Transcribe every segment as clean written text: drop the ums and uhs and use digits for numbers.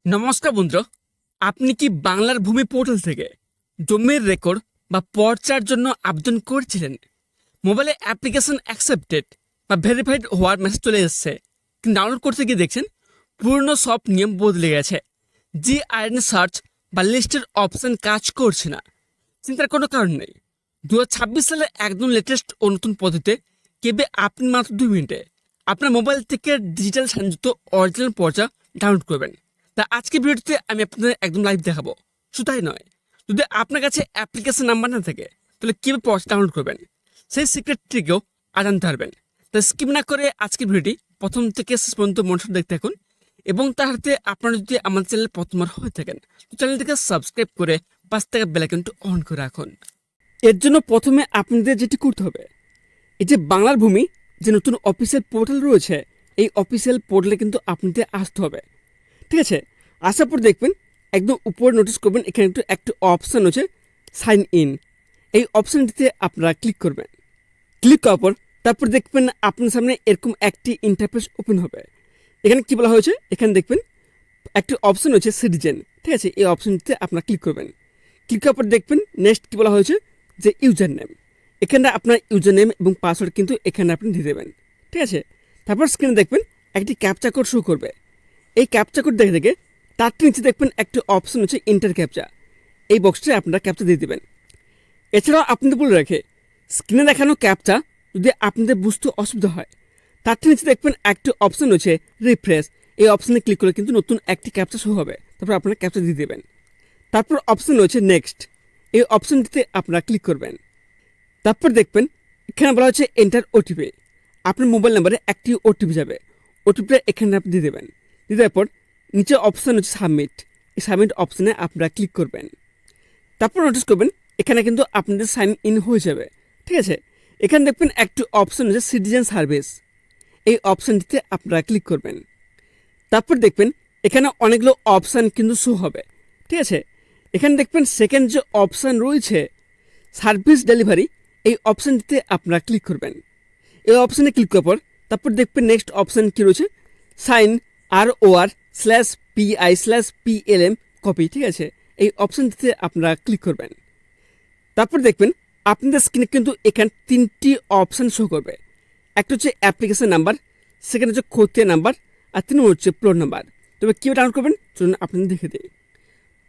নমস্কার বন্ধুরা, আপনি কি বাংলার ভূমি পোর্টাল থেকে জমির রেকর্ড বা পর্চার জন্য আবেদন করেছিলেন? মোবাইলে অ্যাপ্লিকেশন অ্যাকসেপ্টেড বা ভেরিফাইড হওয়ার মেসেজ চলে এসেছে, কিন্তু ডাউনলোড করতে গিয়ে দেখছেন পুরনো সব নিয়ম বদলে গেছে। জিআইএন সার্চ বা লিস্টের অপশন কাজ করছে না। চিন্তার কোনো কারণ নেই। 2026 সালে একদম লেটেস্ট ও নতুন পদ্ধতিতে কেবে আপনি মাত্র 2 মিনিটে আপনার মোবাইল থেকে ডিজিটাল সংযুক্ত অরিজিনাল পর্চা ডাউনলোড করবেন। তা আজকে ভিডিওতে আমি আপনাদের একদম লাইভ দেখাবো। শুধু তাই নয়, যদি আপনার কাছে অ্যাপ্লিকেশন নাম্বার না থাকে তাহলে কীভাবে পর্চা ডাউনলোড করবেন সেই সিক্রেট ট্রিকেও জানতে পারবেন। তা স্কিপ না করে আজকের ভিডিওটি প্রথম থেকে শেষ পর্যন্ত মনোযোগ দেখতে থাকুন, এবং তার সাথে আপনারা যদি আমার চ্যানেল প্রথমবার হয়ে থাকেন তো চ্যানেলটিকে সাবস্ক্রাইব করে পাশ থেকে বেল আইকনটি অন করে রাখুন। এর জন্য প্রথমে আপনাদের যেটি করতে হবে, এই যে বাংলার ভূমি যে নতুন অফিসিয়াল পোর্টাল রয়েছে, এই অফিসিয়াল পোর্টালে কিন্তু আপনাদের আসতে হবে। ঠিক আছে, আসার পর দেখবেন একদম উপরে নোটিস করবেন, এখানে একটু অপশান আছে সাইন ইন। এই অপশানটিতে আপনারা ক্লিক করবেন। ক্লিক করার পর তারপর দেখবেন আপনার সামনে এরকম একটি ইন্টারফেস ওপেন হবে। এখানে কি বলা হয়েছে, এখানে দেখবেন একটি অপশান হচ্ছে সিটিজেন। ঠিক আছে, এই অপশানটিতে আপনারা ক্লিক করবেন। ক্লিক করার পর দেখবেন নেক্সট কি বলা হয়েছে যে ইউজার নেম। এখানে আপনার ইউজার নেম এবং পাসওয়ার্ড কিন্তু এখানে আপনি দিয়ে দেবেন। ঠিক আছে, তারপর স্ক্রিনে দেখবেন একটি ক্যাপচা কোড শো করবে। এই ক্যাপচা কোড দেখে দেখে তার নিচে দেখবেন একটি অপশন হচ্ছে ইন্টার ক্যাপচা। এই বক্সে আপনারা ক্যাপচা দিয়ে দেবেন। এছাড়াও আপনাদের বলে রাখে, স্ক্রিনে দেখানো ক্যাপচা যদি আপনাদের বুঝতে অসুবিধা হয়, তার নিচে দেখবেন একটি অপশন হচ্ছে রিফ্রেশ। এই অপশনে ক্লিক করলে কিন্তু নতুন একটি ক্যাপচা শো হবে। তারপর আপনারা ক্যাপচা দিয়ে দেবেন। তারপর অপশন রয়েছে নেক্সট। এই অপশনটিতে আপনারা ক্লিক করবেন। তারপর দেখবেন এখানে বলা হচ্ছে এন্টার ওটিপি। আপনার মোবাইল নাম্বারে একটি ওটিপি যাবে। ওটিপিটা এখানে আপনি দিয়ে দেবেন। দিয়ে দেওয়ার পর নিচে অপশান হচ্ছে সাবমিট। এই সাবমিট অপশানে আপনারা ক্লিক করবেন। তারপর নোটিস করবেন এখানে কিন্তু আপনাদের সাইন ইন হয়ে যাবে। ঠিক আছে, এখানে দেখবেন একটি অপশান হচ্ছে সিটিজেন সার্ভিস। এই অপশানটিতে আপনারা ক্লিক করবেন। তারপর দেখবেন এখানে অনেকগুলো অপশান কিন্তু শো হবে। ঠিক আছে, এখানে দেখবেন সেকেন্ড যে অপশান রয়েছে সার্ভিস ডেলিভারি, এই অপশানটিতে আপনারা ক্লিক করবেন। এই অপশানে ক্লিক করার পর তারপর দেখবেন নেক্সট অপশান কী রয়েছে, সাইন ROR/PI/PLM কপি। ঠিক আছে, এই অপশানটিতে আপনারা ক্লিক করবেন। তারপর দেখবেন আপনাদের স্ক্রিনে কিন্তু এখানে 3টি অপশান শো করবে। একটা হচ্ছে অ্যাপ্লিকেশন নাম্বার, সেকেন্ড হচ্ছে খতিয়ান নাম্বার, আর 3 হচ্ছে প্লট নাম্বার। তবে কীভাবে ডাউনলোড করবেন চলুন আপনাদের দেখে দিই।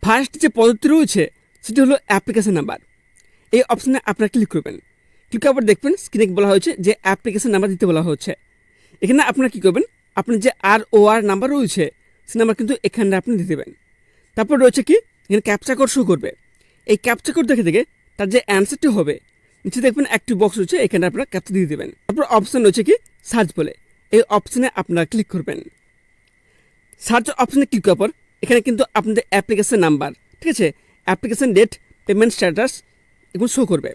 ফার্স্ট যে পদ্ধতি রয়েছে সেটি হলো অ্যাপ্লিকেশন নাম্বার। এই অপশানে আপনারা ক্লিক করবেন। ক্লিক করার পর দেখবেন স্ক্রিনে বলা হয়েছে যে অ্যাপ্লিকেশন নাম্বার দিতে বলা হচ্ছে। এখানে আপনারা কী করবেন, আপনার যে ROR নাম্বার রয়েছে সে নাম্বার কিন্তু এখানে আপনি দিয়ে দেবেন। তারপর রয়েছে কি, এখানে ক্যাপচা কোড শো করবে। এই ক্যাপচা কোড দেখে দেখে তার যে অ্যান্সারটি হবে নিচে দেখবেন একটি বক্স রয়েছে, এখানে আপনারা ক্যাপচা দিয়ে দেবেন। তারপর অপশান রয়েছে কি সার্চ বলে, এই অপশানে আপনারা ক্লিক করবেন। সার্চ অপশানে ক্লিক করার পর এখানে কিন্তু আপনাদের অ্যাপ্লিকেশন নাম্বার, ঠিক আছে, অ্যাপ্লিকেশন ডেট, পেমেন্ট স্ট্যাটাস এগুলো শো করবে।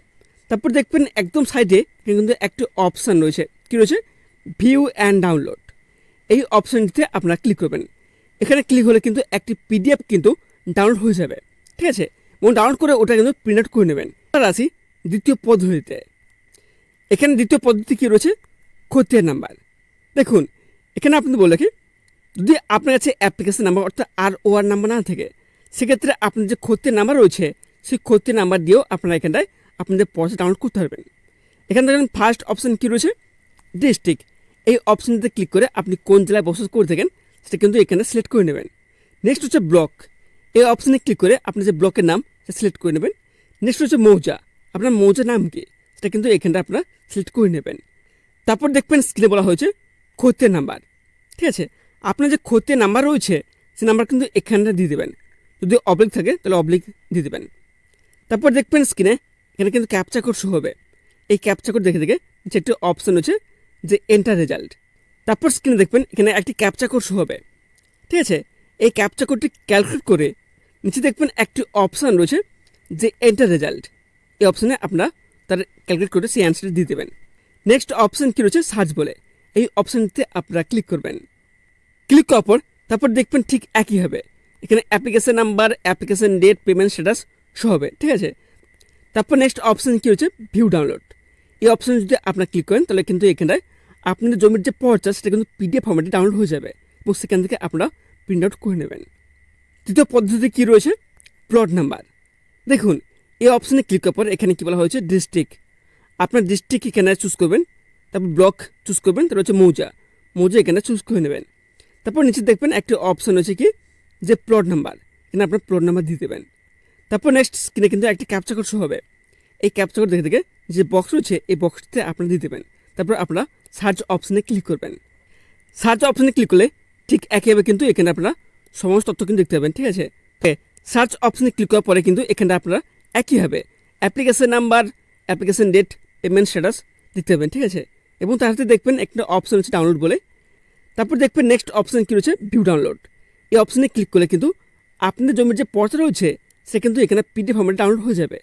তারপর দেখবেন একদম সাইডে কিন্তু একটি অপশান রয়েছে, কী রয়েছে, ভিউ অ্যান্ড ডাউনলোড। এই অপশানটিতে আপনারা ক্লিক করবেন। এখানে ক্লিক হলে কিন্তু একটি PDF কিন্তু ডাউনলোড হয়ে যাবে। ঠিক আছে, এবং ডাউনলোড করে ওটা কিন্তু প্রিন্ট আউট করে নেবেন। আর আসি দ্বিতীয় পদ্ধতিতে। এখানে দ্বিতীয় পদ্ধতি কী রয়েছে, খতিয়ান নাম্বার। দেখুন এখানে আপনি বলে কি, যদি আপনার কাছে অ্যাপ্লিকেশন নাম্বার অর্থাৎ ROR নাম্বার না থাকে, সেক্ষেত্রে আপনার যে খতিয়ান নাম্বার রয়েছে সেই খতিয়ান নাম্বার দিয়েও আপনারা এখানটায় আপনাদের পর্চা ডাউনলোড করতে পারবেন। এখানে দেখেন ফার্স্ট অপশান কী রয়েছে, ডিস্ট্রিক্ট। এই অপশানটিতে ক্লিক করে আপনি কোন জেলায় বসবাস করে থাকেন সেটা কিন্তু এখানে সিলেক্ট করে নেবেন। নেক্সট হচ্ছে ব্লক। এই অপশানে ক্লিক করে আপনি যে ব্লকের নাম সেটা সিলেক্ট করে নেবেন। নেক্সট হচ্ছে মৌজা, আপনার মৌজার নাম কি সেটা কিন্তু এখানটা আপনারা সিলেক্ট করে নেবেন। তারপর দেখবেন স্ক্রিনে বলা হয়েছে খতিয়ান নাম্বার। ঠিক আছে, আপনার যে খতিয়ান নাম্বার রয়েছে সে নাম্বার কিন্তু এখানটা দিয়ে দেবেন। যদি অবলিক থাকে তাহলে অবলিক দিয়ে দেবেন। তারপর দেখবেন স্ক্রিনে এখানে কিন্তু ক্যাপচা কোড শো হবে। এই ক্যাপচা কোড দেখে দেখে যে একটি অপশান হচ্ছে যে এন্টার রেজাল্ট। তারপর স্ক্রিনে দেখবেন এখানে একটি ক্যাপচা কোড শো হবে। ঠিক আছে, এই ক্যাপচা কোডটি ক্যালকুলেট করে নিচে দেখবেন একটি অপশান রয়েছে যে এন্টার রেজাল্ট। এই অপশানে আপনারা তার ক্যালকুলেট করে সেই অ্যান্সারটি দিয়ে দেবেন। নেক্সট অপশান কী রয়েছে, সার্চ বলে, এই অপশানটিতে আপনারা ক্লিক করবেন। ক্লিক করার পর তারপর দেখবেন ঠিক একই হবে। এখানে application number, application date, payment status show হবে। ঠিক আছে, তারপর নেক্সট অপশান কী হচ্ছে, ভিউ ডাউনলোড। এই অপশানে যদি আপনারা ক্লিক করেন তাহলে কিন্তু এখানটায় আপনাদের জমির যে পর্চা সেটা কিন্তু PDF ফরম্যাটে ডাউনলোড হয়ে যাবে, এবং সেখান থেকে আপনারা প্রিন্ট আউট করে নেবেন। তৃতীয় পদ্ধতি কি রয়েছে, প্লট নাম্বার। দেখুন এই অপশানে ক্লিক করার পর এখানে কী বলা হয়েছে, ডিস্ট্রিক্ট। আপনার ডিস্ট্রিক্ট এখানে চুজ করবেন, তারপর ব্লক চুজ করবেন, তারপর হচ্ছে মৌজা, মৌজা এখানে চুজ করে নেবেন। তারপর নিচে দেখবেন একটি অপশান রয়েছে কি, যে প্লট নাম্বার, এখানে আপনার প্লট নাম্বার দিয়ে দেবেন। তারপর নেক্সট স্ক্রিনে কিন্তু একটি ক্যাপচা কোড শো হবে। এই ক্যাপচা কোড দেখে দেখে যে বক্স রয়েছে এই বক্সটিতে আপনারা দিয়ে দেবেন। তারপর আপনারা সার্চ অপশানে ক্লিক করবেন। সার্চ অপশানে ক্লিক করলে ঠিক একইভাবে কিন্তু এখানে আপনারা সমস্ত তথ্য কিন্তু দেখতে পাবেন, ঠিক আছে। সার্চ অপশানে ক্লিক করার পরে কিন্তু এখানে আপনারা একইভাবে application number, application date, payment status দেখতে পাবেন, ঠিক আছে। এবং তার সাথে দেখবেন একটা অপশান হচ্ছে ডাউনলোড বলে। তারপর দেখবেন নেক্সট অপশান কী রয়েছে, ভিউ ডাউনলোড। এই অপশানে ক্লিক করলে কিন্তু আপনাদের জমির যে পর্চা রয়েছে সে কিন্তু এখানে পিডিএফ ফর্মেটে ডাউনলোড হয়ে যাবে।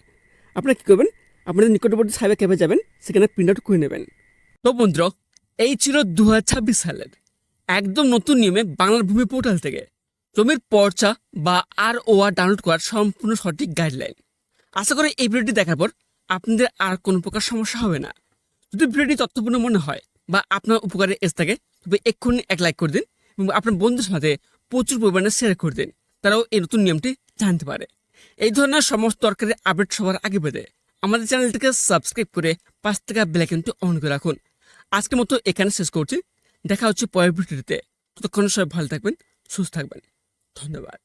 আপনারা কী করবেন, আপনাদের নিকটবর্তী সাইবার ক্যাফে যাবেন, সেখানে প্রিন্ট আউট করে নেবেন। তো বন্ধুরা, এই ছিল 2026 সালের একদম নতুন নিয়মে বাংলার ভূমি পোর্টাল থেকে জমির পর্চা বা ROR ডাউনলোড করার সম্পূর্ণ সঠিক গাইডলাইন। আশা করি এই ভিডিওটি দেখার পর আপনাদের আর কোনো প্রকার সমস্যা হবে না। যদি ভিডিওটি তথ্যপূর্ণ মনে হয় বা আপনার উপকারে এসে থাকে, তবে এক্ষুনি এক লাইক করে দিন এবং আপনার বন্ধুদের সাথে প্রচুর পরিমাণে শেয়ার করে দিন, তারাও এই নতুন নিয়মটি জানতে পারে। এই ধরনের সমস্ত দরকারি আপডেট সবার আগে পেতে আমাদের চ্যানেলটিকে সাবস্ক্রাইব করে পাশ থেকে বেল আইকনটি অন করে রাখুন। আজকের মতো এখানে শেষ করছি, দেখা হচ্ছে পরের ভিডিওতে। ততক্ষণ সবাই ভালো থাকবেন, সুস্থ থাকবেন, ধন্যবাদ।